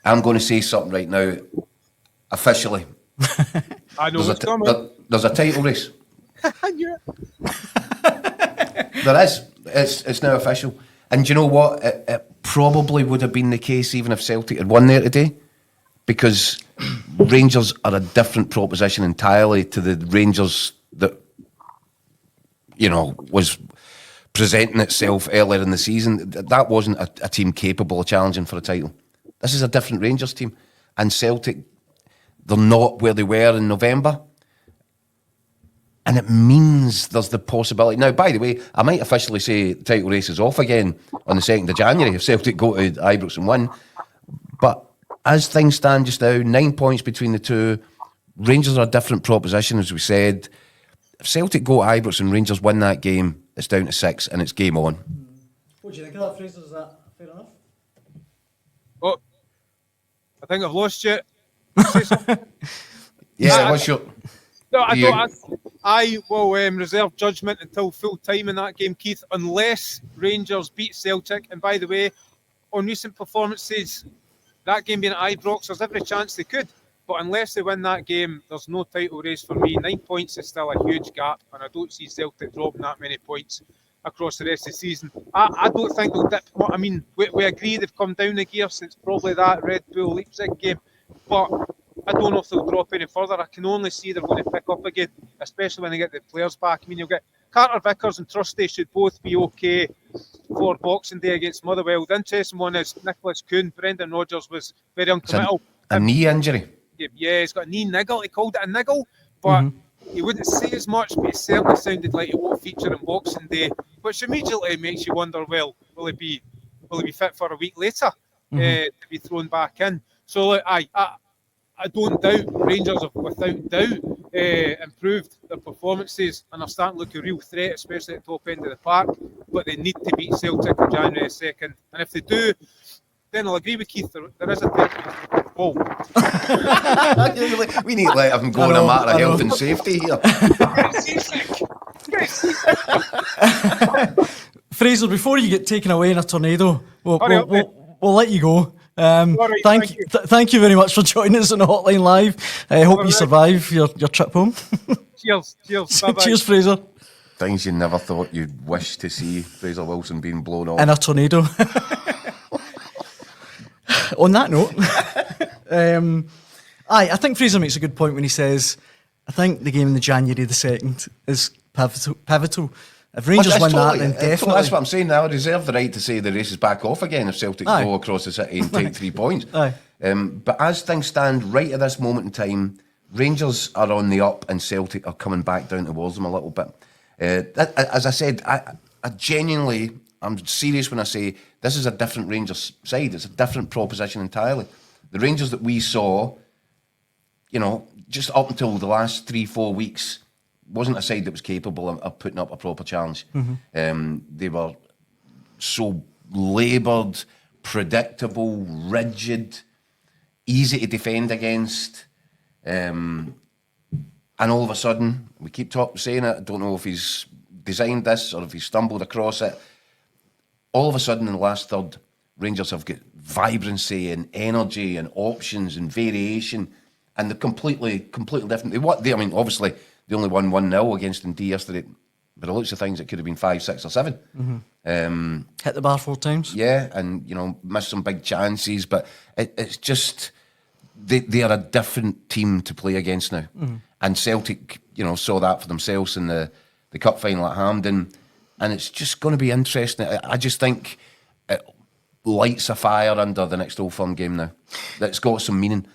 I'm going to say something right now. Officially, I know what's coming. There's a title race. I knew it. There is. It's now official. And do you know what? It probably would have been the case even if Celtic had won there today, because Rangers are a different proposition entirely to the Rangers that, you know, was presenting itself earlier in the season. That wasn't a team capable of challenging for a title. This is a different Rangers team. And Celtic, they're not where they were in November. And it means there's the possibility. Now, by the way, I might officially say the title race is off again on the 2nd of January if Celtic go to Ibrox and win. But as things stand just now, 9 points between the two. Rangers are a different proposition, as we said. If Celtic go to Ibrox and Rangers win that game, it's down to 6 and it's game on. What do you think of that, Fraser? Is that fair enough? Oh, I think I've lost you. Yeah, what's your... No, I will reserve judgment until full time in that game, Keith, unless Rangers beat Celtic. And by the way, on recent performances, that game being at Ibrox, there's every chance they could. But unless they win that game, there's no title race for me. 9 points is still a huge gap, and I don't see Celtic dropping that many points across the rest of the season. I don't think they'll dip. I mean, we agree they've come down a gear since probably that Red Bull Leipzig game, but I don't know if they'll drop any further. I can only see they're going to pick up again, especially when they get the players back. I mean, you'll get Carter Vickers and Trusty should both be okay for Boxing Day against Motherwell. The interesting one is Nicholas Kuhn. Brendan Rodgers was very uncommittal. A knee injury. Yeah, he's got a knee niggle. He called it a niggle, but he wouldn't say as much, but it certainly sounded like he won't feature in Boxing Day, which immediately makes you wonder, well, will he be fit for a week later to be thrown back in? So look, I don't doubt Rangers have without doubt improved their performances and are starting to look a real threat, especially at the top end of the park, but they need to beat Celtic on January 2nd. And if they do, then I'll agree with Keith, there is a threat. Oh. We need to let him go in a matter of health and safety here. Fraser, before you get taken away in a tornado, we'll let you go. Thank you very much for joining us on the Hotline Live. I hope you survive your trip home. Cheers. Bye-bye. Cheers, Fraser. Things you never thought you'd wish to see. Fraser Wilson being blown off in a tornado. On that note, I think Fraser makes a good point when he says, I think the game in the January the 2nd is pivotal. If Rangers win that, then definitely. That's what I'm saying now. I reserve the right to say the race is back off again if Celtic go across the city and take 3 points. But as things stand right at this moment in time, Rangers are on the up and Celtic are coming back down towards them a little bit. As I said, I genuinely, I'm serious when I say this is a different Rangers side. It's a different proposition entirely. The Rangers that we saw, you know, just up until the last 3-4 weeks, wasn't a side that was capable of putting up a proper challenge. They were so laboured, predictable, rigid, easy to defend against. And all of a sudden, we keep saying it, I don't know if he's designed this or if he's stumbled across it. All of a sudden in the last third, Rangers have got vibrancy and energy and options and variation, and they're completely different. I mean, obviously, they only won 1-0 against Dundee yesterday, but it looks of things it could have been 5, 6 or 7. Hit the bar 4 times. Yeah, and, you know, missed some big chances, but it's just, they are a different team to play against now. And Celtic, you know, saw that for themselves in the cup final at Hampden, and it's just going to be interesting. I just think it lights a fire under the next Old Firm game now. That's got some meaning.